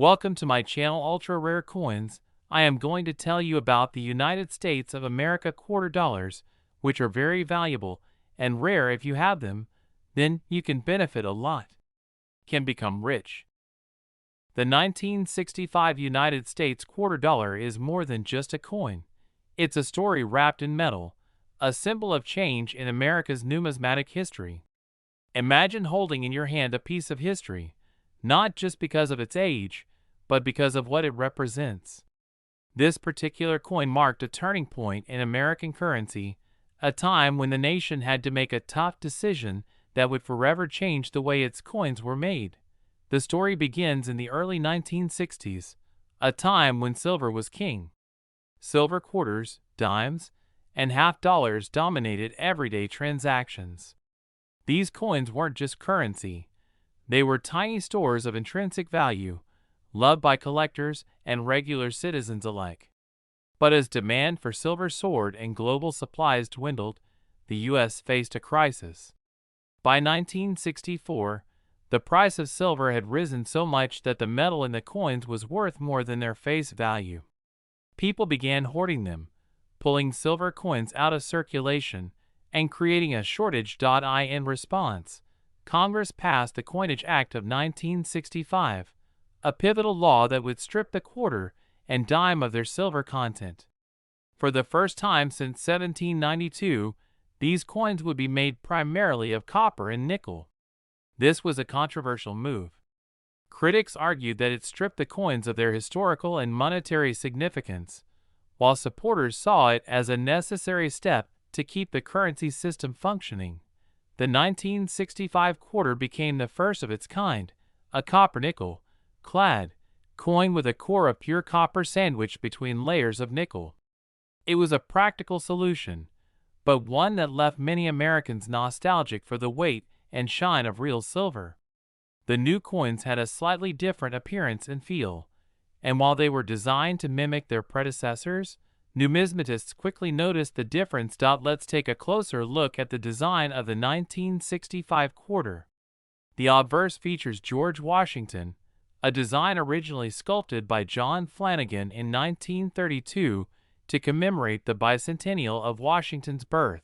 Welcome to my channel Ultra Rare Coins. I am going to tell you about the United States of America quarter dollars, which are very valuable and rare. If you have them, then you can benefit a lot. Can become rich. The 1965 United States quarter dollar is more than just a coin. It's a story wrapped in metal, a symbol of change in America's numismatic history. Imagine holding in your hand a piece of history, not just because of its age, but because of what it represents. This particular coin marked a turning point in American currency, a time when the nation had to make a tough decision that would forever change the way its coins were made. The story begins in the early 1960s, a time when silver was king. Silver quarters, dimes, and half dollars dominated everyday transactions. These coins weren't just currency. They were tiny stores of intrinsic value, loved by collectors and regular citizens alike. But as demand for silver soared and global supplies dwindled, the U.S. faced a crisis. By 1964, the price of silver had risen so much that the metal in the coins was worth more than their face value. People began hoarding them, pulling silver coins out of circulation, and creating a shortage. In response, Congress passed the Coinage Act of 1965, a pivotal law that would strip the quarter and dime of their silver content. For the first time since 1792, these coins would be made primarily of copper and nickel. This was a controversial move. Critics argued that it stripped the coins of their historical and monetary significance, while supporters saw it as a necessary step to keep the currency system functioning. The 1965 quarter became the first of its kind, a copper-nickel clad coin with a core of pure copper sandwiched between layers of nickel. It was a practical solution, but one that left many Americans nostalgic for the weight and shine of real silver. The new coins had a slightly different appearance and feel, and while they were designed to mimic their predecessors, numismatists quickly noticed the difference. Let's take a closer look at the design of the 1965 quarter. The obverse features George Washington, a design originally sculpted by John Flanagan in 1932 to commemorate the bicentennial of Washington's birth.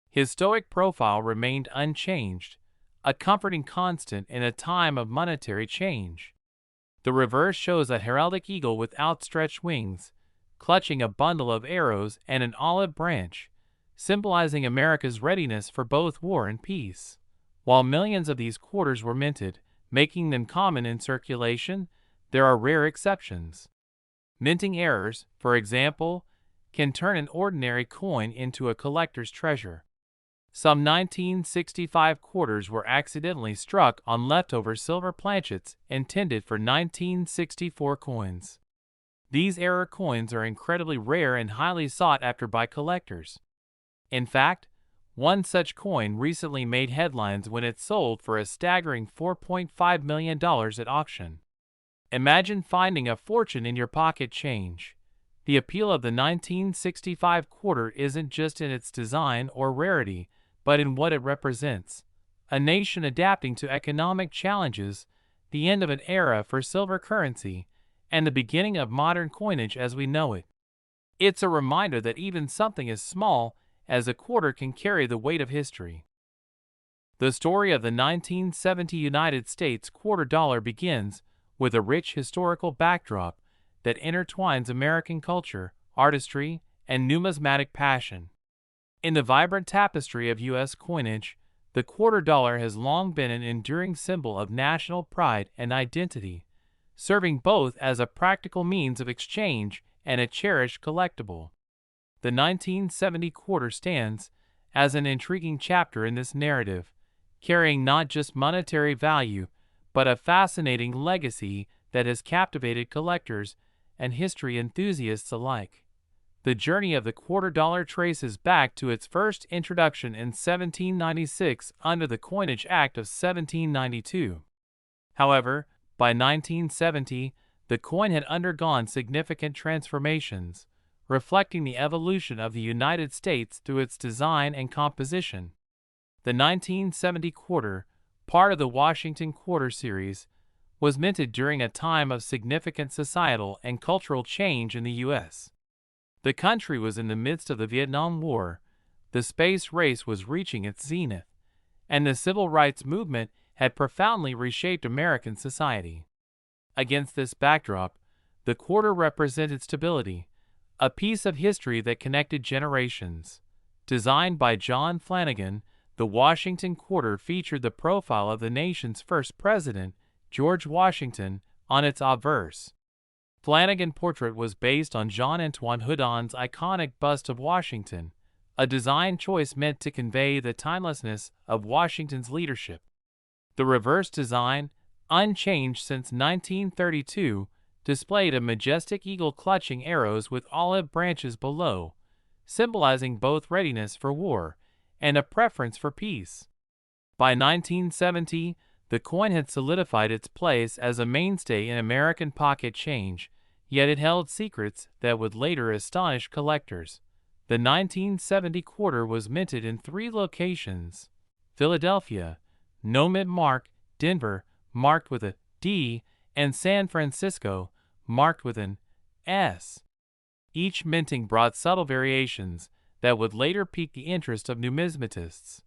His stoic profile remained unchanged, a comforting constant in a time of monetary change. The reverse shows a heraldic eagle with outstretched wings, clutching a bundle of arrows and an olive branch, symbolizing America's readiness for both war and peace. While millions of these quarters were minted, making them common in circulation, there are rare exceptions. Minting errors, for example, can turn an ordinary coin into a collector's treasure. Some 1965 quarters were accidentally struck on leftover silver planchets intended for 1964 coins. These error coins are incredibly rare and highly sought after by collectors. In fact, one such coin recently made headlines when it sold for a staggering $4.5 million at auction. Imagine finding a fortune in your pocket change. The appeal of the 1965 quarter isn't just in its design or rarity, but in what it represents: a nation adapting to economic challenges, the end of an era for silver currency, and the beginning of modern coinage as we know it. It's a reminder that even something as small as a quarter can carry the weight of history. The story of the 1970 United States quarter dollar begins with a rich historical backdrop that intertwines American culture, artistry, and numismatic passion. In the vibrant tapestry of U.S. coinage, the quarter dollar has long been an enduring symbol of national pride and identity, serving both as a practical means of exchange and a cherished collectible. The 1970 quarter stands as an intriguing chapter in this narrative, carrying not just monetary value, but a fascinating legacy that has captivated collectors and history enthusiasts alike. The journey of the quarter dollar traces back to its first introduction in 1796 under the Coinage Act of 1792. However, by 1970, the coin had undergone significant transformations, reflecting the evolution of the United States through its design and composition. The 1970 quarter, part of the Washington Quarter series, was minted during a time of significant societal and cultural change in the U.S. The country was in the midst of the Vietnam War, the space race was reaching its zenith, and the civil rights movement had profoundly reshaped American society. Against this backdrop, the quarter represented stability, a piece of history that connected generations. Designed by John Flanagan, the Washington Quarter featured the profile of the nation's first president, George Washington, on its obverse. Flanagan's portrait was based on Jean-Antoine Houdon's iconic bust of Washington, a design choice meant to convey the timelessness of Washington's leadership. The reverse design, unchanged since 1932, displayed a majestic eagle clutching arrows with olive branches below, symbolizing both readiness for war and a preference for peace. By 1970, the coin had solidified its place as a mainstay in American pocket change, yet it held secrets that would later astonish collectors. The 1970 quarter was minted in 3 locations: Philadelphia, Nomit Mark, Denver, marked with a D, and San Francisco, marked with an S. Each minting brought subtle variations that would later pique the interest of numismatists.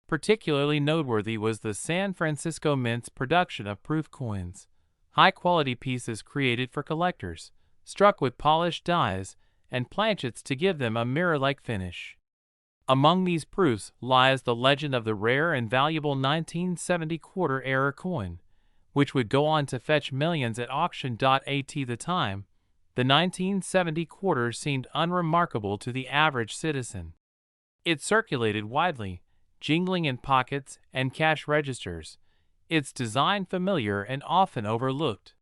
Particularly noteworthy was the San Francisco Mint's production of proof coins, high-quality pieces created for collectors, struck with polished dies and planchets to give them a mirror-like finish. Among these proofs lies the legend of the rare and valuable 1970 quarter-era coin, which would go on to fetch millions at auction. At the time, the 1970 quarter seemed unremarkable to the average citizen. It circulated widely, jingling in pockets and cash registers, its design familiar and often overlooked.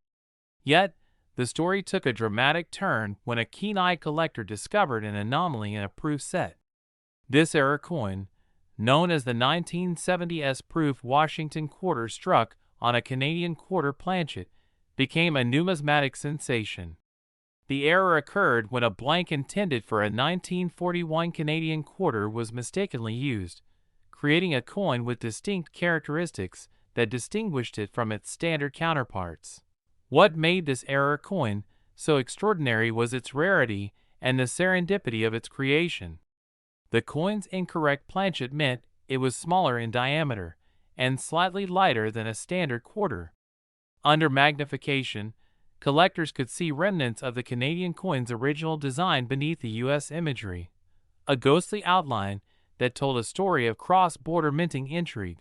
Yet, the story took a dramatic turn when a keen-eyed collector discovered an anomaly in a proof set. This era coin, known as the 1970s proof Washington quarter struck on a Canadian quarter planchet, became a numismatic sensation. The error occurred when a blank intended for a 1941 Canadian quarter was mistakenly used, creating a coin with distinct characteristics that distinguished it from its standard counterparts. What made this error coin so extraordinary was its rarity and the serendipity of its creation. The coin's incorrect planchet meant it was smaller in diameter and slightly lighter than a standard quarter. Under magnification, collectors could see remnants of the Canadian coin's original design beneath the U.S. imagery, a ghostly outline that told a story of cross-border minting intrigue.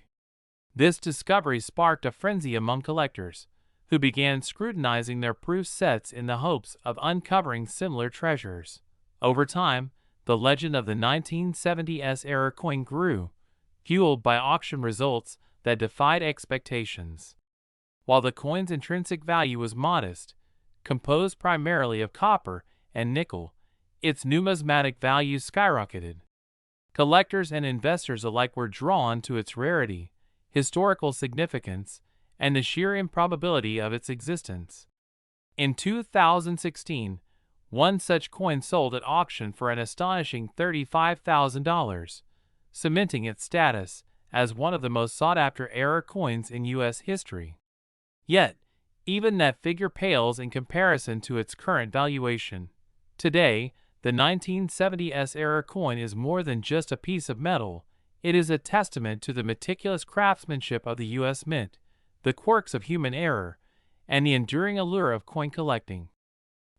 This discovery sparked a frenzy among collectors, who began scrutinizing their proof sets in the hopes of uncovering similar treasures. Over time, the legend of the 1970s era coin grew, fueled by auction results that defied expectations. While the coin's intrinsic value was modest, composed primarily of copper and nickel, its numismatic value skyrocketed. Collectors and investors alike were drawn to its rarity, historical significance, and the sheer improbability of its existence. In 2016, one such coin sold at auction for an astonishing $35,000, cementing its status as one of the most sought-after era coins in U.S. history. Yet, even that figure pales in comparison to its current valuation. Today, the 1970s era coin is more than just a piece of metal. It is a testament to the meticulous craftsmanship of the U.S. Mint, the quirks of human error, and the enduring allure of coin collecting.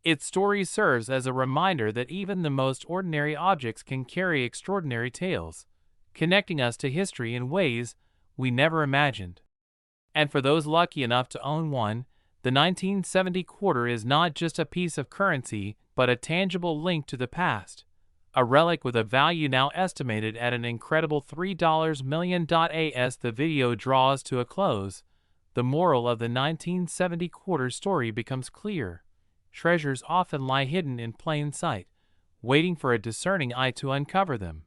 Its story serves as a reminder that even the most ordinary objects can carry extraordinary tales, connecting us to history in ways we never imagined. And for those lucky enough to own one, the 1970 quarter is not just a piece of currency but a tangible link to the past, a relic with a value now estimated at an incredible $3 million. As the video draws to a close, the moral of the 1970 quarter story becomes clear. Treasures often lie hidden in plain sight, waiting for a discerning eye to uncover them.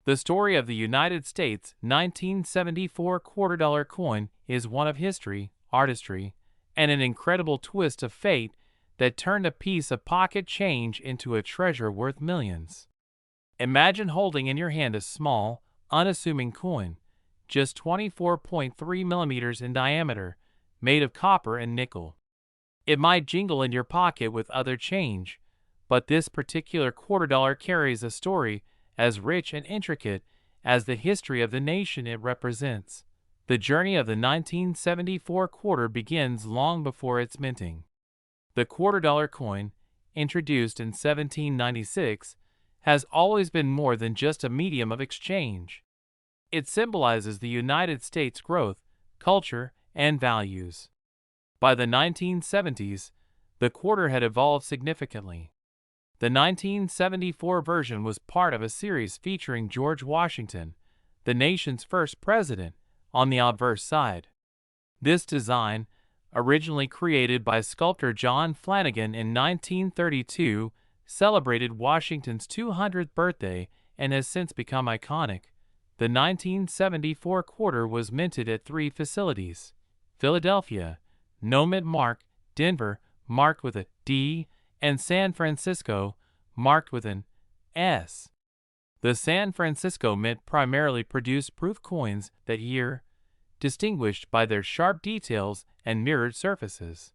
The story of the United States 1974 quarter-dollar coin is one of history, artistry, and an incredible twist of fate that turned a piece of pocket change into a treasure worth millions. Imagine holding in your hand a small, unassuming coin, just 24.3 millimeters in diameter, made of copper and nickel. It might jingle in your pocket with other change, but this particular $quarter carries a story as rich and intricate as the history of the nation it represents. The journey of the 1974 quarter begins long before its minting. The $quarter coin, introduced in 1796, has always been more than just a medium of exchange. It symbolizes the United States' growth, culture, and values. By the 1970s, the quarter had evolved significantly. The 1974 version was part of a series featuring George Washington, the nation's first president, on the obverse side. This design, originally created by sculptor John Flanagan in 1932, celebrated Washington's 200th birthday and has since become iconic. The 1974 quarter was minted at 3 facilities: Philadelphia, Nomad Mark, Denver, marked with a D, and San Francisco, marked with an S. The San Francisco Mint primarily produced proof coins that year, distinguished by their sharp details and mirrored surfaces.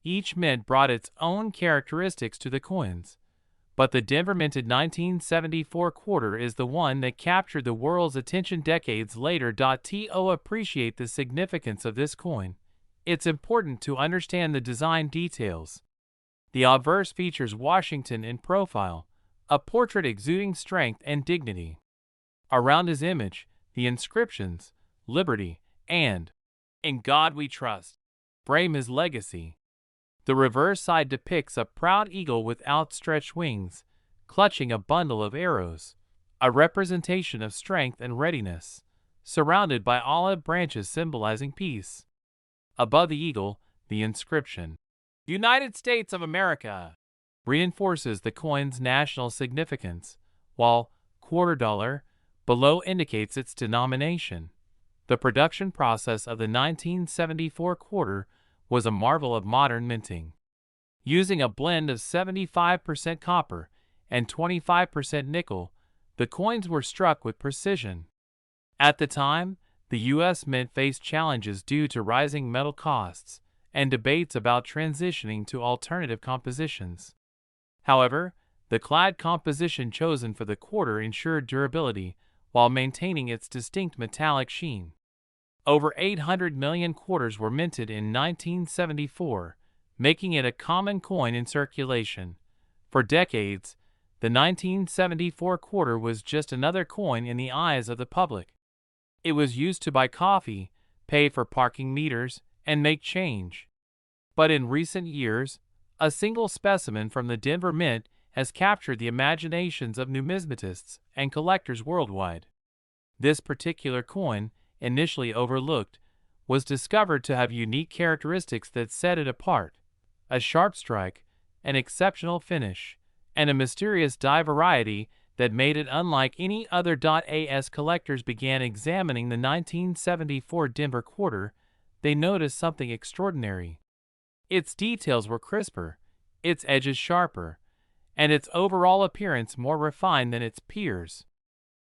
Each mint brought its own characteristics to the coins, but the Denver minted 1974 quarter is the one that captured the world's attention decades later. To appreciate the significance of this coin, it's important to understand the design details. The obverse features Washington in profile, a portrait exuding strength and dignity. Around his image, the inscriptions, "Liberty" and "In God We Trust," frame his legacy. The reverse side depicts a proud eagle with outstretched wings, clutching a bundle of arrows, a representation of strength and readiness, surrounded by olive branches symbolizing peace. Above the eagle, the inscription, "United States of America," reinforces the coin's national significance, while $quarter below indicates its denomination. The production process of the 1974 quarter was a marvel of modern minting. Using a blend of 75% copper and 25% nickel, the coins were struck with precision. At the time, the U.S. Mint faced challenges due to rising metal costs and debates about transitioning to alternative compositions. However, the clad composition chosen for the quarter ensured durability while maintaining its distinct metallic sheen. Over 800 million quarters were minted in 1974, making it a common coin in circulation. For decades, the 1974 quarter was just another coin in the eyes of the public. It was used to buy coffee, pay for parking meters, and make change. But in recent years, a single specimen from the Denver Mint has captured the imaginations of numismatists and collectors worldwide. This particular coin, initially overlooked, was discovered to have unique characteristics that set it apart: a sharp strike, an exceptional finish, and a mysterious die variety that made it unlike any other. As collectors began examining the 1974 Denver quarter, they noticed something extraordinary. Its details were crisper, its edges sharper, and its overall appearance more refined than its peers.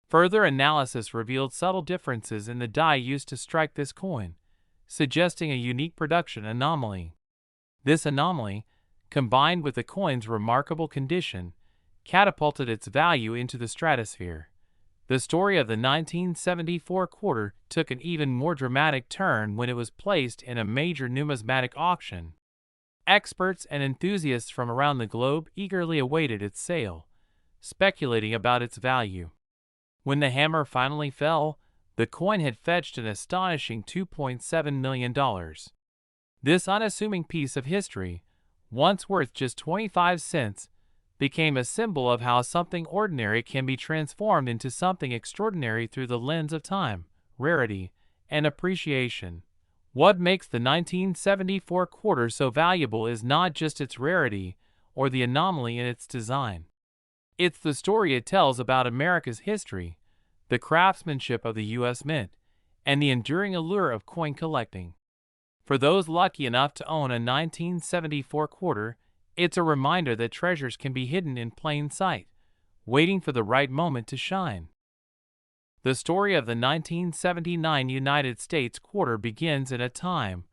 Further analysis revealed subtle differences in the die used to strike this coin, suggesting a unique production anomaly. This anomaly, combined with the coin's remarkable condition, catapulted its value into the stratosphere. The story of the 1974 quarter took an even more dramatic turn when it was placed in a major numismatic auction. Experts and enthusiasts from around the globe eagerly awaited its sale, speculating about its value. When the hammer finally fell, the coin had fetched an astonishing $2.7 million. This unassuming piece of history, once worth just 25 cents, became a symbol of how something ordinary can be transformed into something extraordinary through the lens of time, rarity, and appreciation. What makes the 1974 quarter so valuable is not just its rarity or the anomaly in its design. It's the story it tells about America's history, the craftsmanship of the U.S. Mint, and the enduring allure of coin collecting. For those lucky enough to own a 1974 quarter, it's a reminder that treasures can be hidden in plain sight, waiting for the right moment to shine. The story of the 1979 United States quarter begins in a time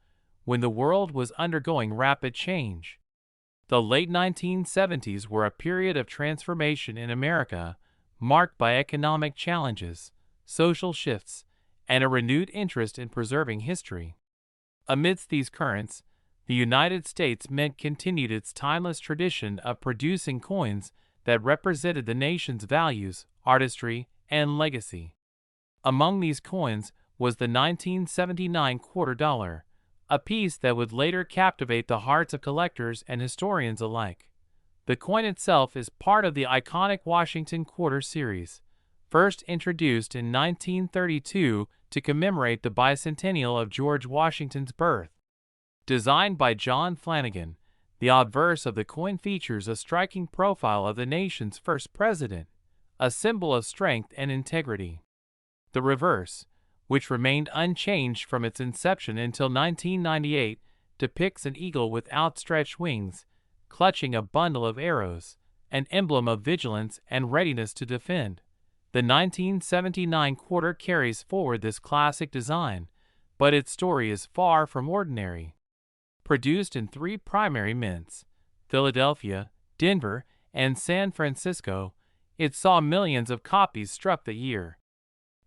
when the world was undergoing rapid change. The late 1970s were a period of transformation in America, marked by economic challenges, social shifts, and a renewed interest in preserving history. Amidst these currents, the United States Mint continued its timeless tradition of producing coins that represented the nation's values, artistry, and legacy. Among these coins was the 1979 quarter dollar, a piece that would later captivate the hearts of collectors and historians alike. The coin itself is part of the iconic Washington Quarter series, first introduced in 1932 to commemorate the bicentennial of George Washington's birth. Designed by John Flanagan, the obverse of the coin features a striking profile of the nation's first president, a symbol of strength and integrity. The reverse, which remained unchanged from its inception until 1998, depicts an eagle with outstretched wings, clutching a bundle of arrows, an emblem of vigilance and readiness to defend. The 1979 quarter carries forward this classic design, but its story is far from ordinary. Produced in three primary mints, Philadelphia, Denver, and San Francisco, it saw millions of copies struck that year.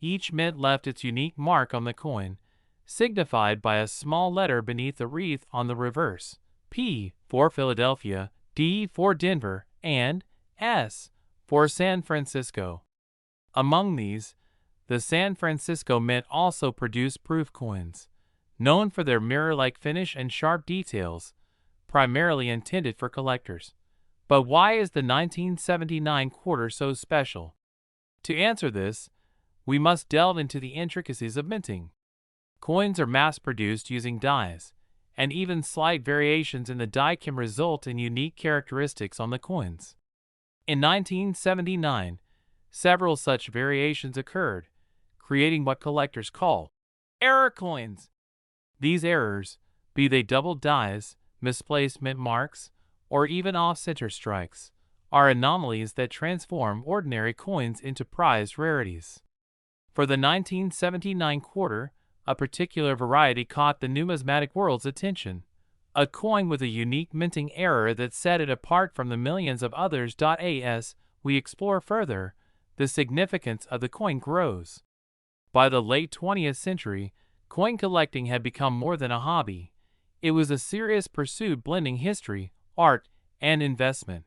Each mint left its unique mark on the coin, signified by a small letter beneath the wreath on the reverse: P for Philadelphia, D for Denver, and S for San Francisco. Among these, the San Francisco Mint also produced proof coins, known for their mirror-like finish and sharp details, primarily intended for collectors. But why is the 1979 quarter so special? To answer this, we must delve into the intricacies of minting. Coins are mass-produced using dies, and even slight variations in the die can result in unique characteristics on the coins. In 1979, several such variations occurred, creating what collectors call error coins. These errors, be they double dies, misplaced mint marks, or even off-center strikes, are anomalies that transform ordinary coins into prized rarities. For the 1979 quarter, a particular variety caught the numismatic world's attention, a coin with a unique minting error that set it apart from the millions of others. As we explore further, the significance of the coin grows. By the late 20th century, coin collecting had become more than a hobby. It was a serious pursuit blending history, art, and investment.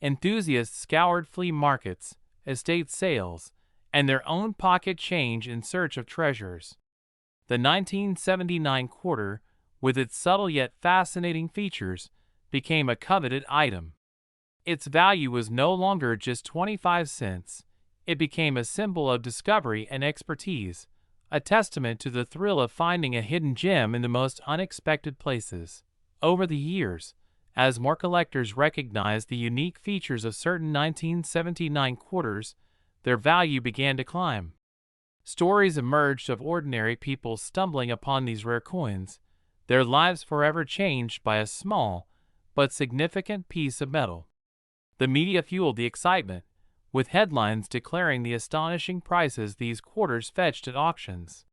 Enthusiasts scoured flea markets, estate sales, and their own pocket change in search of treasures. The 1979 quarter, with its subtle yet fascinating features, became a coveted item. Its value was no longer just 25 cents. It became a symbol of discovery and expertise, a testament to the thrill of finding a hidden gem in the most unexpected places. Over the years, as more collectors recognized the unique features of certain 1979 quarters, their value began to climb. Stories emerged of ordinary people stumbling upon these rare coins, their lives forever changed by a small but significant piece of metal. The media fueled the excitement, with headlines declaring the astonishing prices these quarters fetched at auctions.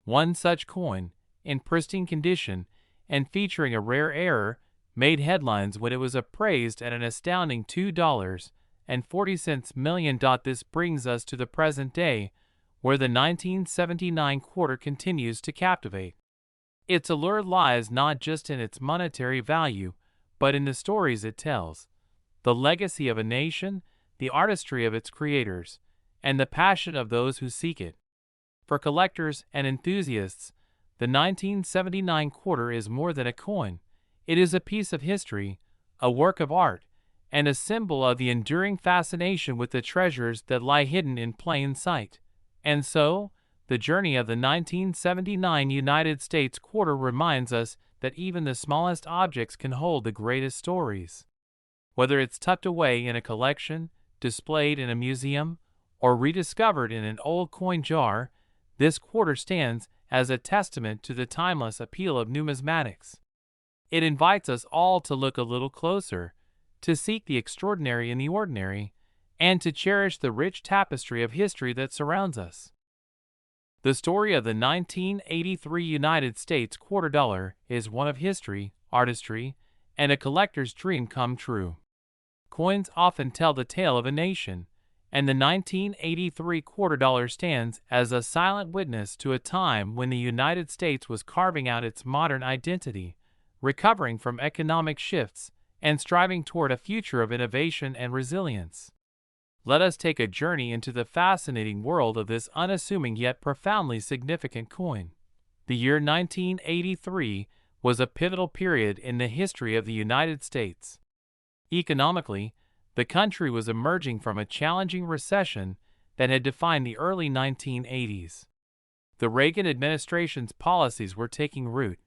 One such coin, in pristine condition and featuring a rare error, made headlines when it was appraised at an astounding $2.40 million. This brings us to the present day, where the 1979 quarter continues to captivate. Its allure lies not just in its monetary value, but in the stories it tells, the legacy of a nation, the artistry of its creators, and the passion of those who seek it. For collectors and enthusiasts, the 1979 quarter is more than a coin. It is a piece of history, a work of art, and a symbol of the enduring fascination with the treasures that lie hidden in plain sight. And so, the journey of the 1979 United States quarter reminds us that even the smallest objects can hold the greatest stories. Whether it's tucked away in a collection, displayed in a museum, or rediscovered in an old coin jar, this quarter stands as a testament to the timeless appeal of numismatics. It invites us all to look a little closer, to seek the extraordinary in the ordinary, and to cherish the rich tapestry of history that surrounds us. The story of the 1983 United States quarter dollar is one of history, artistry, and a collector's dream come true. Coins often tell the tale of a nation, and the 1983 quarter dollar stands as a silent witness to a time when the United States was carving out its modern identity, recovering from economic shifts, and striving toward a future of innovation and resilience. Let us take a journey into the fascinating world of this unassuming yet profoundly significant coin. The year 1983 was a pivotal period in the history of the United States. Economically, the country was emerging from a challenging recession that had defined the early 1980s. The Reagan administration's policies were taking root,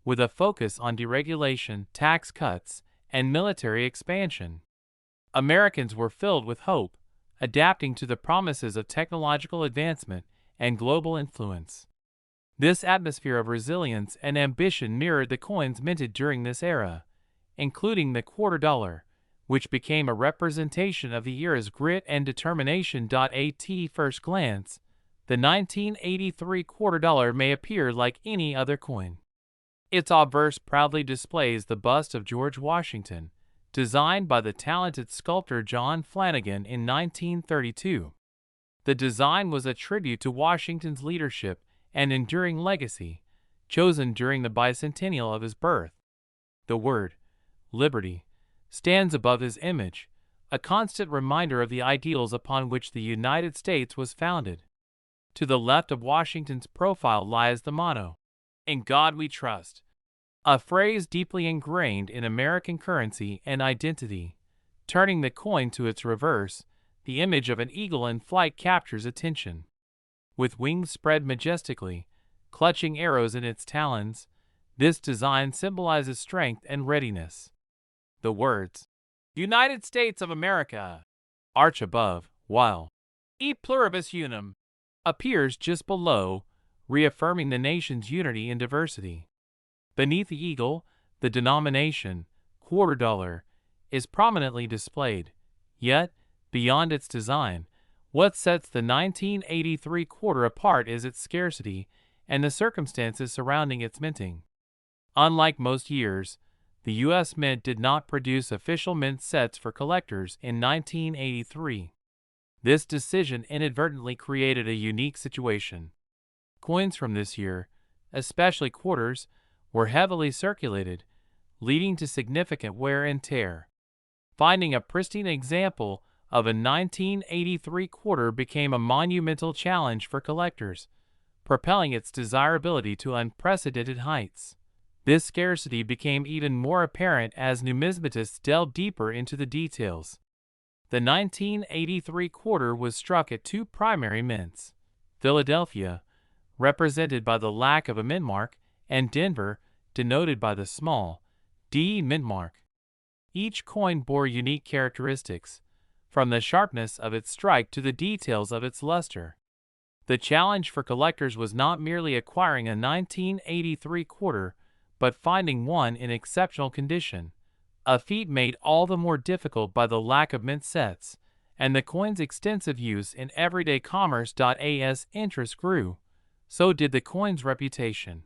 with a focus on deregulation, tax cuts, and military expansion. Americans were filled with hope, adapting to the promises of technological advancement and global influence. This atmosphere of resilience and ambition mirrored the coins minted during this era, including the quarter dollar, which became a representation of the era's grit and determination. At first glance, the 1983 quarter dollar may appear like any other coin. Its obverse proudly displays the bust of George Washington, designed by the talented sculptor John Flanagan in 1932. The design was a tribute to Washington's leadership and enduring legacy, chosen during the bicentennial of his birth. The word, liberty, stands above his image, a constant reminder of the ideals upon which the United States was founded. To the left of Washington's profile lies the motto, "In God We Trust," a phrase deeply ingrained in American currency and identity. Turning the coin to its reverse, the image of an eagle in flight captures attention. With wings spread majestically, clutching arrows in its talons, this design symbolizes strength and readiness. The words, "United States of America," arch above, while "E pluribus unum" appears just below, reaffirming the nation's unity in diversity. Beneath the eagle, the denomination, quarter dollar, is prominently displayed. Yet, beyond its design, what sets the 1983 quarter apart is its scarcity and the circumstances surrounding its minting. Unlike most years, the U.S. Mint did not produce official mint sets for collectors in 1983. This decision inadvertently created a unique situation. Coins from this year, especially quarters, were heavily circulated, leading to significant wear and tear. Finding a pristine example of a 1983 quarter became a monumental challenge for collectors, propelling its desirability to unprecedented heights. This scarcity became even more apparent as numismatists delved deeper into the details. The 1983 quarter was struck at two primary mints: Philadelphia, represented by the lack of a mint mark, and Denver, denoted by the small D mint mark. Each coin bore unique characteristics, from the sharpness of its strike to the details of its luster. The challenge for collectors was not merely acquiring a 1983 quarter, but finding one in exceptional condition, a feat made all the more difficult by the lack of mint sets, and the coin's extensive use in everyday commerce. As interest grew, so did the coin's reputation.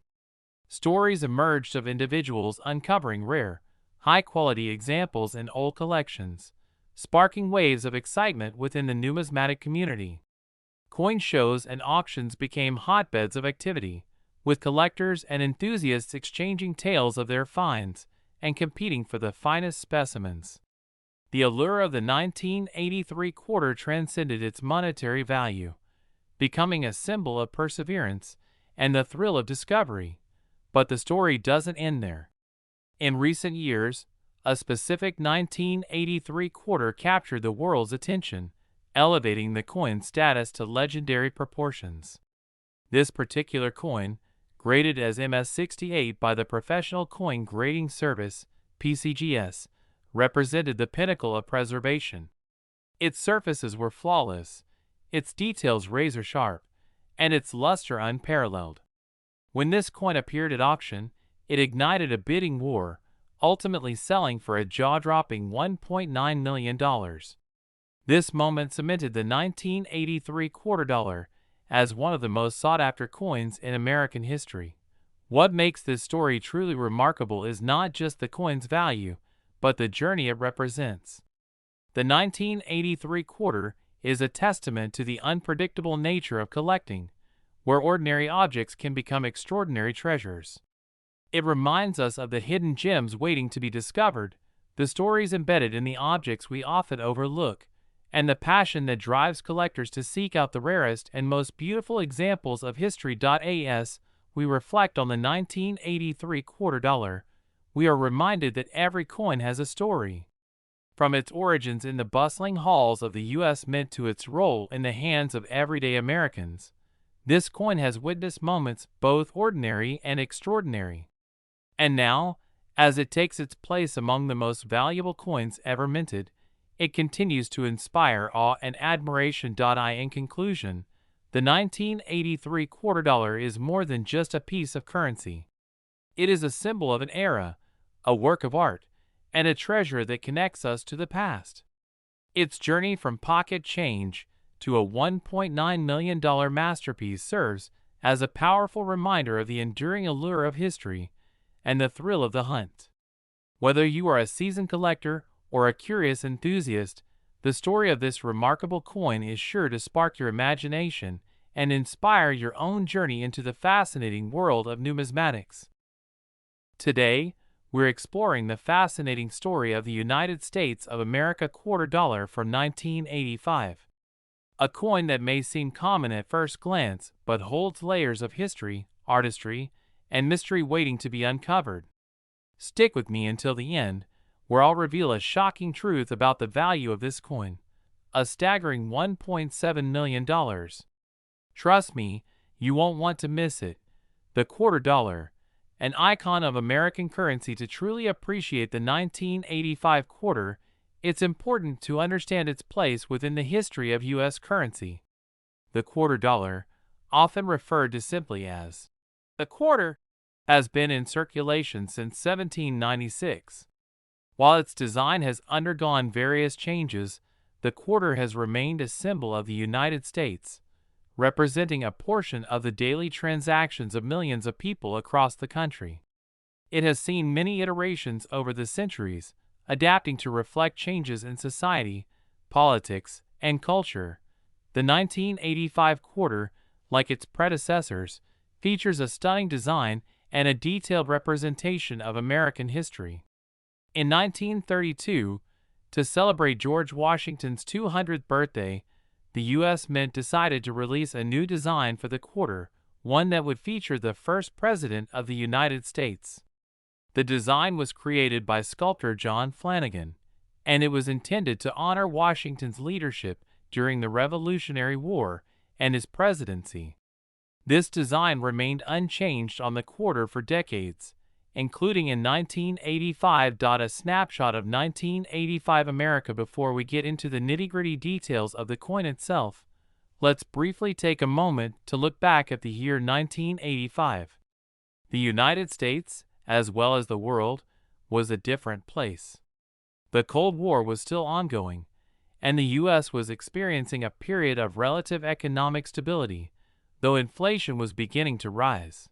Stories emerged of individuals uncovering rare, high-quality examples in old collections, sparking waves of excitement within the numismatic community. Coin shows and auctions became hotbeds of activity, with collectors and enthusiasts exchanging tales of their finds and competing for the finest specimens. The allure of the 1983 quarter transcended its monetary value, becoming a symbol of perseverance and the thrill of discovery. But the story doesn't end there. In recent years, a specific 1983 quarter captured the world's attention, elevating the coin's status to legendary proportions. This particular coin, graded as MS68 by the Professional Coin Grading Service (PCGS), represented the pinnacle of preservation. Its surfaces were flawless, its details razor-sharp, and its luster unparalleled. When this coin appeared at auction, it ignited a bidding war, ultimately selling for a jaw-dropping $1.9 million. This moment cemented the 1983 quarter dollar as one of the most sought-after coins in American history. What makes this story truly remarkable is not just the coin's value, but the journey it represents. The 1983 quarter is a testament to the unpredictable nature of collecting, where ordinary objects can become extraordinary treasures. It reminds us of the hidden gems waiting to be discovered, the stories embedded in the objects we often overlook, and the passion that drives collectors to seek out the rarest and most beautiful examples of history. As we reflect on the 1983 quarter dollar, we are reminded that every coin has a story. From its origins in the bustling halls of the U.S. Mint to its role in the hands of everyday Americans, this coin has witnessed moments both ordinary and extraordinary. And now, as it takes its place among the most valuable coins ever minted, it continues to inspire awe and admiration. In conclusion, the 1983 quarter dollar is more than just a piece of currency. It is a symbol of an era, a work of art, and a treasure that connects us to the past. Its journey from pocket change to a $1.9 million masterpiece serves as a powerful reminder of the enduring allure of history and the thrill of the hunt. Whether you are a seasoned collector or a curious enthusiast, the story of this remarkable coin is sure to spark your imagination and inspire your own journey into the fascinating world of numismatics. Today, we're exploring the fascinating story of the United States of America quarter dollar from 1985. A coin that may seem common at first glance but holds layers of history, artistry, and mystery waiting to be uncovered. Stick with me until the end, where I'll reveal a shocking truth about the value of this coin, a staggering $1.7 million. Trust me, you won't want to miss it. The quarter dollar, an icon of American currency. To truly appreciate the 1985 quarter, it's important to understand its place within the history of U.S. currency. The quarter dollar, often referred to simply as the quarter, has been in circulation since 1796. While its design has undergone various changes, the quarter has remained a symbol of the United States, representing a portion of the daily transactions of millions of people across the country. It has seen many iterations over the centuries, adapting to reflect changes in society, politics, and culture. The 1985 quarter, like its predecessors, features a stunning design and a detailed representation of American history. In 1932, to celebrate George Washington's 200th birthday, the U.S. Mint decided to release a new design for the quarter, one that would feature the first president of the United States. The design was created by sculptor John Flanagan, and it was intended to honor Washington's leadership during the Revolutionary War and his presidency. This design remained unchanged on the quarter for decades, including in 1985. A snapshot of 1985 America. Before we get into the nitty-gritty details of the coin itself, let's briefly take a moment to look back at the year 1985. The United States, as well as the world, was a different place. The Cold War was still ongoing, and the U.S. was experiencing a period of relative economic stability, though inflation was beginning to rise.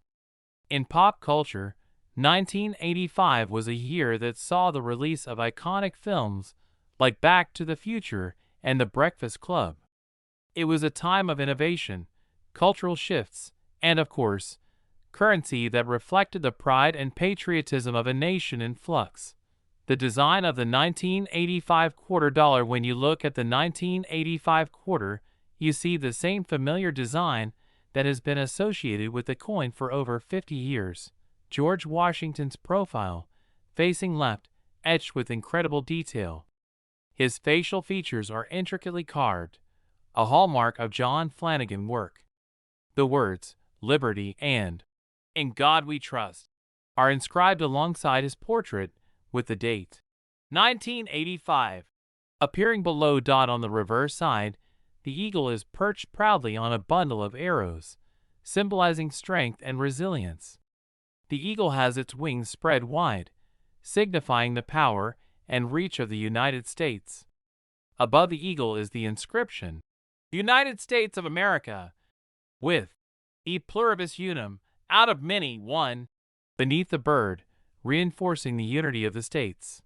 In pop culture, 1985 was a year that saw the release of iconic films like Back to the Future and The Breakfast Club. It was a time of innovation, cultural shifts, and of course, currency that reflected the pride and patriotism of a nation in flux. The design of the 1985 quarter dollar. When you look at the 1985 quarter, you see the same familiar design that has been associated with the coin for over 50 years. George Washington's profile, facing left, etched with incredible detail. His facial features are intricately carved, a hallmark of John Flanagan work. The words, "Liberty" and "In God We Trust," are inscribed alongside his portrait, with the date, 1985, appearing below. On the reverse side, the eagle is perched proudly on a bundle of arrows, symbolizing strength and resilience. The eagle has its wings spread wide, signifying the power and reach of the United States. Above the eagle is the inscription, "United States of America," with e pluribus unum, out of many, one, beneath the bird, reinforcing the unity of the states.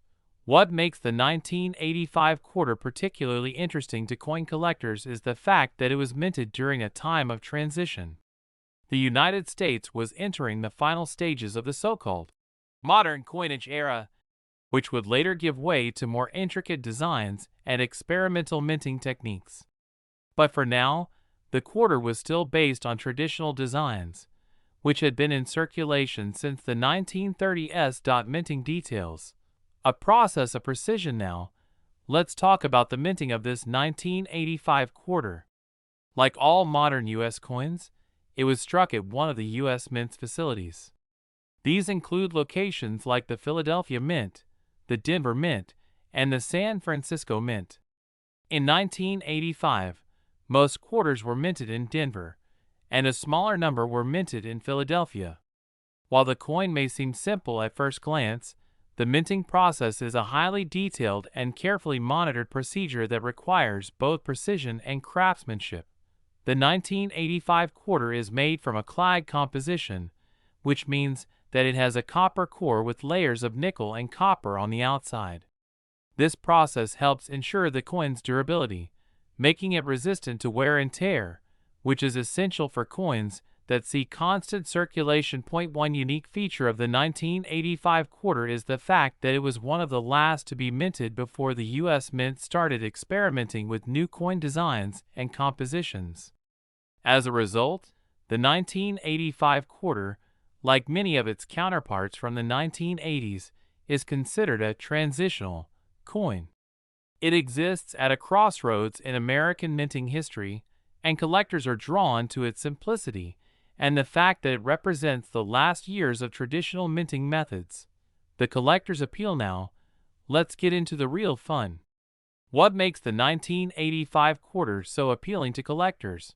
What makes the 1985 quarter particularly interesting to coin collectors is the fact that it was minted during a time of transition. The United States was entering the final stages of the so-called modern coinage era, which would later give way to more intricate designs and experimental minting techniques. But for now, the quarter was still based on traditional designs, which had been in circulation since the 1930s. Minting details, a process of precision now. Let's talk about the minting of this 1985 quarter. Like all modern U.S. coins, it was struck at one of the U.S. Mint's facilities. These include locations like the Philadelphia Mint, the Denver Mint, and the San Francisco Mint. In 1985, most quarters were minted in Denver, and a smaller number were minted in Philadelphia. While the coin may seem simple at first glance, the minting process is a highly detailed and carefully monitored procedure that requires both precision and craftsmanship. The 1985 quarter is made from a clag composition, which means that it has a copper core with layers of nickel and copper on the outside. This process helps ensure the coin's durability, making it resistant to wear and tear, which is essential for coins that see constant circulation. One unique feature of the 1985 quarter is the fact that it was one of the last to be minted before the U.S. Mint started experimenting with new coin designs and compositions. As a result, the 1985 quarter, like many of its counterparts from the 1980s, is considered a transitional coin. It exists at a crossroads in American minting history, and collectors are drawn to its simplicity and the fact that it represents the last years of traditional minting methods. The collector's appeal now. Let's get into the real fun. What makes the 1985 quarter so appealing to collectors?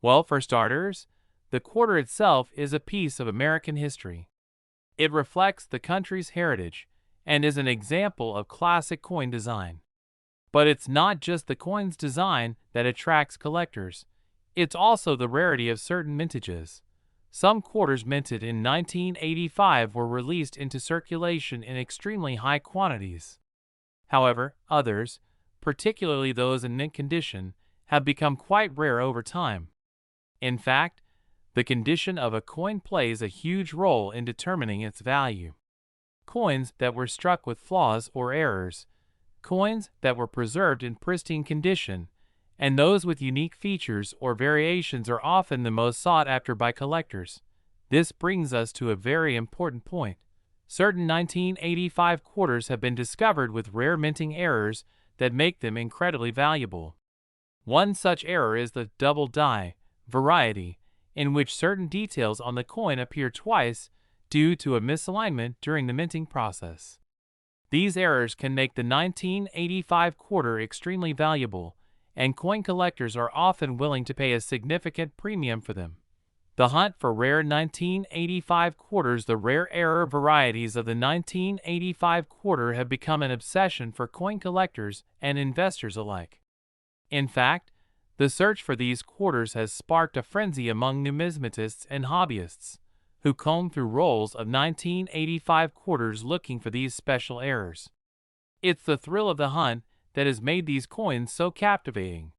Well, for starters, the quarter itself is a piece of American history. It reflects the country's heritage and is an example of classic coin design. But it's not just the coin's design that attracts collectors. It's also the rarity of certain mintages. Some quarters minted in 1985 were released into circulation in extremely high quantities. However, others, particularly those in mint condition, have become quite rare over time. In fact, the condition of a coin plays a huge role in determining its value. Coins that were struck with flaws or errors, coins that were preserved in pristine condition, and those with unique features or variations are often the most sought after by collectors. This brings us to a very important point. Certain 1985 quarters have been discovered with rare minting errors that make them incredibly valuable. One such error is the double die variety, in which certain details on the coin appear twice due to a misalignment during the minting process. These errors can make the 1985 quarter extremely valuable, and coin collectors are often willing to pay a significant premium for them. The hunt for rare 1985 quarters. The rare error varieties of the 1985 quarter have become an obsession for coin collectors and investors alike. In fact, the search for these quarters has sparked a frenzy among numismatists and hobbyists, who comb through rolls of 1985 quarters looking for these special errors. It's the thrill of the hunt that has made these coins so captivating.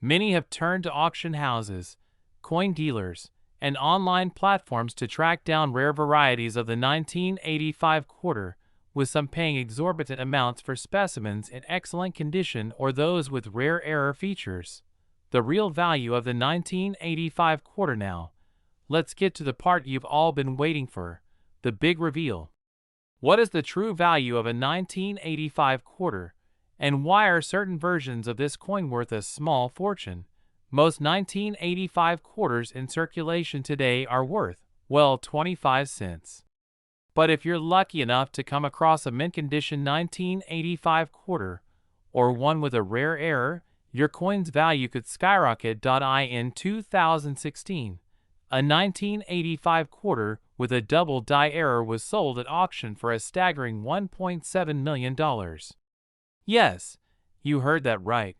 Many have turned to auction houses, coin dealers, and online platforms to track down rare varieties of the 1985 quarter, with some paying exorbitant amounts for specimens in excellent condition or those with rare error features. The real value of the 1985 quarter now. Let's get to the part you've all been waiting for, the big reveal. What is the true value of a 1985 quarter, and why are certain versions of this coin worth a small fortune? Most 1985 quarters in circulation today are worth, well, 25 cents. But if you're lucky enough to come across a mint condition 1985 quarter, or one with a rare error, your coin's value could skyrocket. In 2016, a 1985 quarter with a double die error was sold at auction for a staggering $1.7 million. Yes, you heard that right.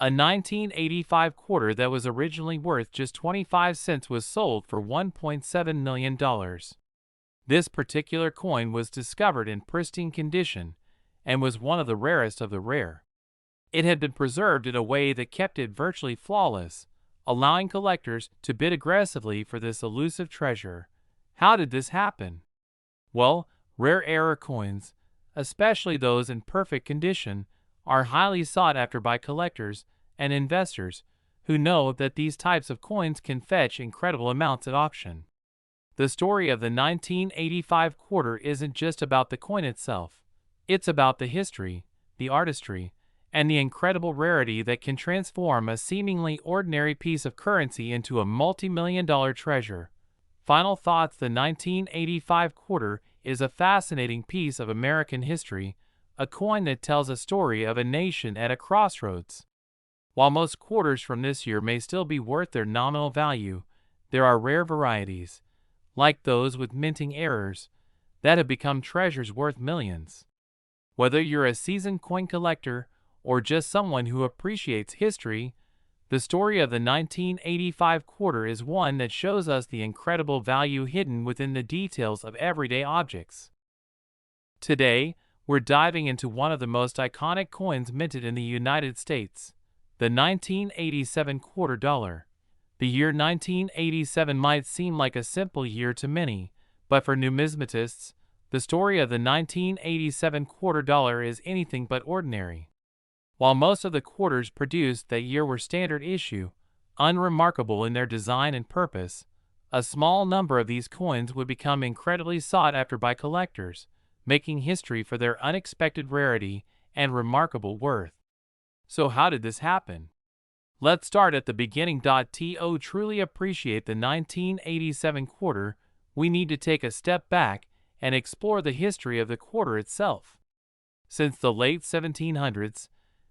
A 1985 quarter that was originally worth just 25 cents was sold for $1.7 million. This particular coin was discovered in pristine condition and was one of the rarest of the rare. It had been preserved in a way that kept it virtually flawless, allowing collectors to bid aggressively for this elusive treasure. How did this happen? Well, rare error coins, especially those in perfect condition, are highly sought after by collectors and investors who know that these types of coins can fetch incredible amounts at auction. The story of the 1985 quarter isn't just about the coin itself. It's about the history, the artistry, and the incredible rarity that can transform a seemingly ordinary piece of currency into a multi-million-dollar treasure. Final thoughts: the 1985 quarter is a fascinating piece of American history, a coin that tells a story of a nation at a crossroads. While most quarters from this year may still be worth their nominal value, there are rare varieties, like those with minting errors, that have become treasures worth millions. Whether you're a seasoned coin collector or just someone who appreciates history, the story of the 1985 quarter is one that shows us the incredible value hidden within the details of everyday objects. Today, we're diving into one of the most iconic coins minted in the United States, the 1987 quarter dollar. The year 1987 might seem like a simple year to many, but for numismatists, the story of the 1987 quarter dollar is anything but ordinary. While most of the quarters produced that year were standard issue, unremarkable in their design and purpose, a small number of these coins would become incredibly sought after by collectors, making history for their unexpected rarity and remarkable worth. So how did this happen? Let's start at the beginning. To truly appreciate the 1987 quarter, we need to take a step back and explore the history of the quarter itself. Since the late 1700s,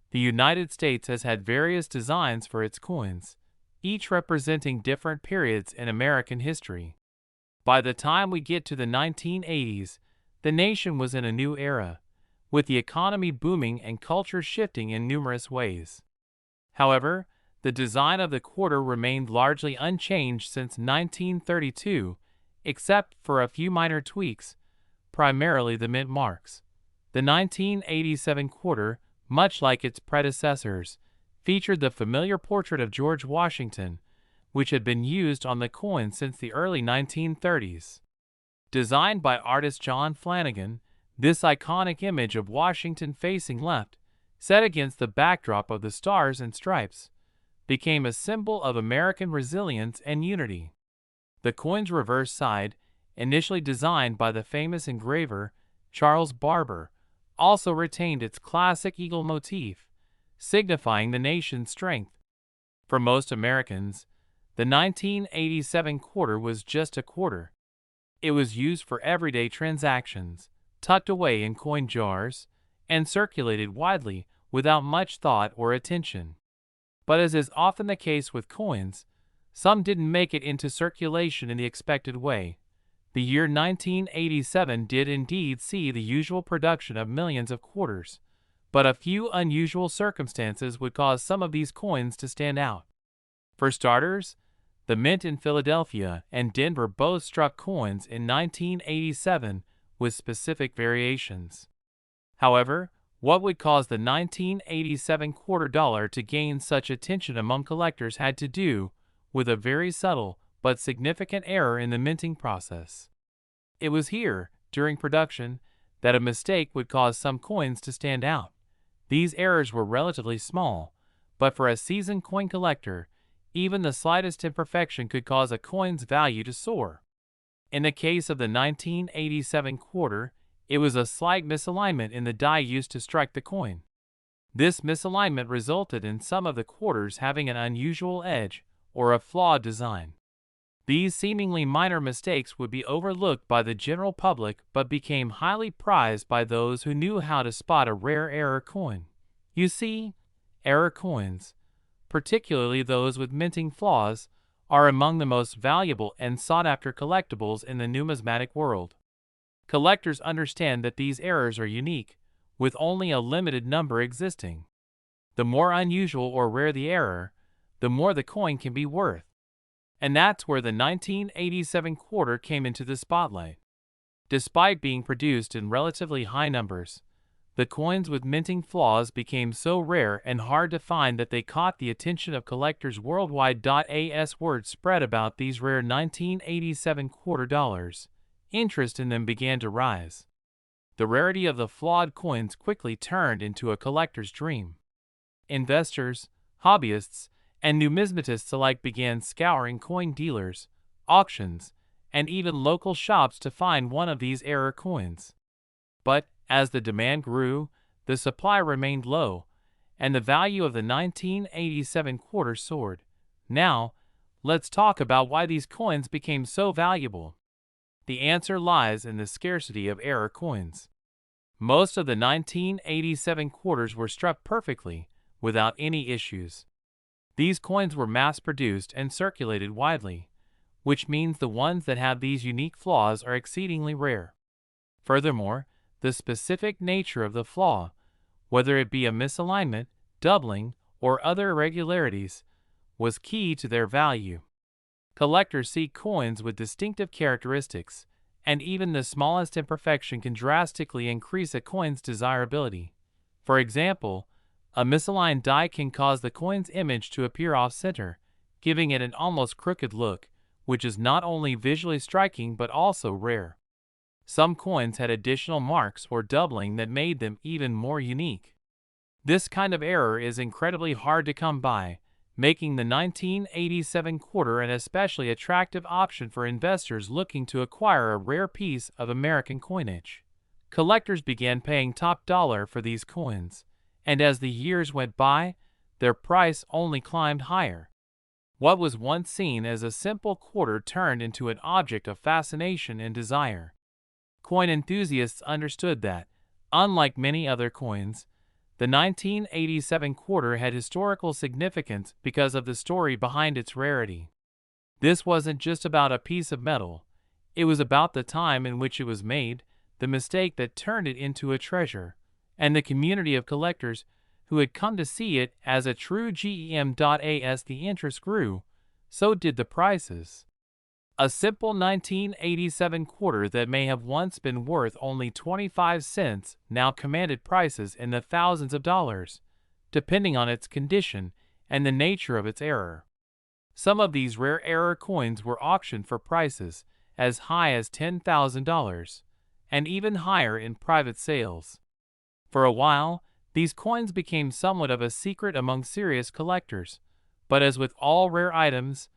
the United States has had various designs for its coins, each representing different periods in American history. By the time we get to the 1980s, the nation was in a new era, with the economy booming and culture shifting in numerous ways. However, the design of the quarter remained largely unchanged since 1932, except for a few minor tweaks, primarily the mint marks. The 1987 quarter, much like its predecessors, featured the familiar portrait of George Washington, which had been used on the coin since the early 1930s. Designed by artist John Flanagan, this iconic image of Washington facing left, set against the backdrop of the stars and stripes, became a symbol of American resilience and unity. The coin's reverse side, initially designed by the famous engraver Charles Barber, also retained its classic eagle motif, signifying the nation's strength. For most Americans, the 1987 quarter was just a quarter. It was used for everyday transactions, tucked away in coin jars, and circulated widely without much thought or attention. But as is often the case with coins, some didn't make it into circulation in the expected way. The year 1987 did indeed see the usual production of millions of quarters, but a few unusual circumstances would cause some of these coins to stand out. For starters, the mint in Philadelphia and Denver both struck coins in 1987 with specific variations. However, what would cause the 1987 quarter dollar to gain such attention among collectors had to do with a very subtle but significant error in the minting process. It was here, during production, that a mistake would cause some coins to stand out. These errors were relatively small, but for a seasoned coin collector, even the slightest imperfection could cause a coin's value to soar. In the case of the 1987 quarter, it was a slight misalignment in the die used to strike the coin. This misalignment resulted in some of the quarters having an unusual edge or a flawed design. These seemingly minor mistakes would be overlooked by the general public but became highly prized by those who knew how to spot a rare error coin. You see, error coins, particularly those with minting flaws, are among the most valuable and sought-after collectibles in the numismatic world. Collectors understand that these errors are unique, with only a limited number existing. The more unusual or rare the error, the more the coin can be worth. And that's where the 1987 quarter came into the spotlight. Despite being produced in relatively high numbers, the coins with minting flaws became so rare and hard to find that they caught the attention of collectors worldwide. As word spread about these rare 1987 quarter dollars, interest in them began to rise. The rarity of the flawed coins quickly turned into a collector's dream. Investors, hobbyists, and numismatists alike began scouring coin dealers, auctions, and even local shops to find one of these error coins. But, as the demand grew, the supply remained low, and the value of the 1987 quarter soared. Now, let's talk about why these coins became so valuable. The answer lies in the scarcity of error coins. Most of the 1987 quarters were struck perfectly, without any issues. These coins were mass-produced and circulated widely, which means the ones that have these unique flaws are exceedingly rare. Furthermore, the specific nature of the flaw, whether it be a misalignment, doubling, or other irregularities, was key to their value. Collectors seek coins with distinctive characteristics, and even the smallest imperfection can drastically increase a coin's desirability. For example, a misaligned die can cause the coin's image to appear off-center, giving it an almost crooked look, which is not only visually striking but also rare. Some coins had additional marks or doubling that made them even more unique. This kind of error is incredibly hard to come by, making the 1987 quarter an especially attractive option for investors looking to acquire a rare piece of American coinage. Collectors began paying top dollar for these coins, and as the years went by, their price only climbed higher. What was once seen as a simple quarter turned into an object of fascination and desire. Coin enthusiasts understood that, unlike many other coins, the 1987 quarter had historical significance because of the story behind its rarity. This wasn't just about a piece of metal, it was about the time in which it was made, the mistake that turned it into a treasure, and the community of collectors who had come to see it as a true gem. As the interest grew, so did the prices. A simple 1987 quarter that may have once been worth only 25 cents now commanded prices in the thousands of dollars, depending on its condition and the nature of its error. Some of these rare error coins were auctioned for prices as high as $10,000, and even higher in private sales. For a while, these coins became somewhat of a secret among serious collectors, but as with all rare items,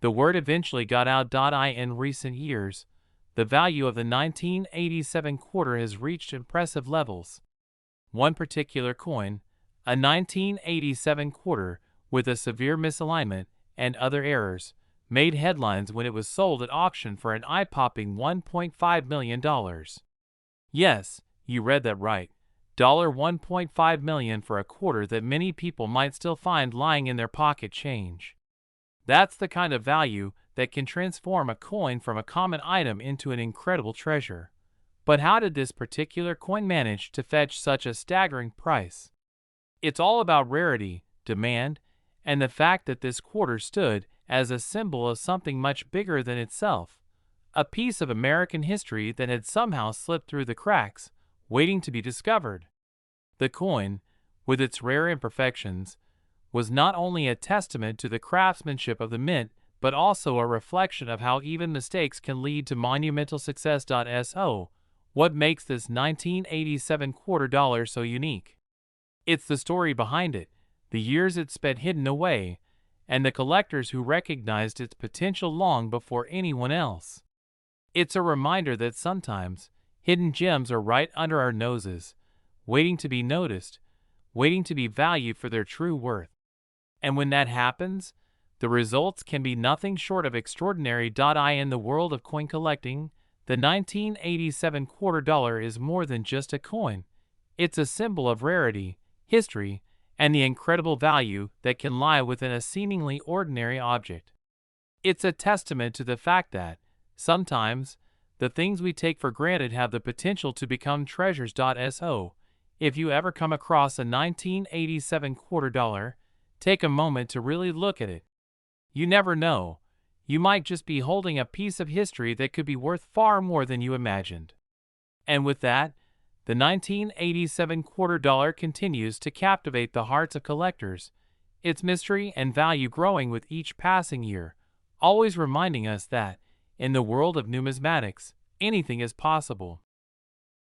the word eventually got out. In recent years, the value of the 1987 quarter has reached impressive levels. One particular coin, a 1987 quarter with a severe misalignment and other errors, made headlines when it was sold at auction for an eye-popping $1.5 million. Yes, you read that right. $1.5 million for a quarter that many people might still find lying in their pocket change. That's the kind of value that can transform a coin from a common item into an incredible treasure. But how did this particular coin manage to fetch such a staggering price? It's all about rarity, demand, and the fact that this quarter stood as a symbol of something much bigger than itself, a piece of American history that had somehow slipped through the cracks, waiting to be discovered. The coin, with its rare imperfections, was not only a testament to the craftsmanship of the mint, but also a reflection of how even mistakes can lead to monumental success. What makes this 1987 quarter dollar so unique? It's the story behind it, the years it spent hidden away, and the collectors who recognized its potential long before anyone else. It's a reminder that sometimes hidden gems are right under our noses, waiting to be noticed, waiting to be valued for their true worth. And when that happens, the results can be nothing short of extraordinary. In the world of coin collecting, the 1987 quarter dollar is more than just a coin. It's a symbol of rarity, history, and the incredible value that can lie within a seemingly ordinary object. It's a testament to the fact that, sometimes, the things we take for granted have the potential to become treasures. If you ever come across a 1987 quarter dollar, take a moment to really look at it. You never know. You might just be holding a piece of history that could be worth far more than you imagined. And with that, the 1987 quarter dollar continues to captivate the hearts of collectors, its mystery and value growing with each passing year, always reminding us that, in the world of numismatics, anything is possible.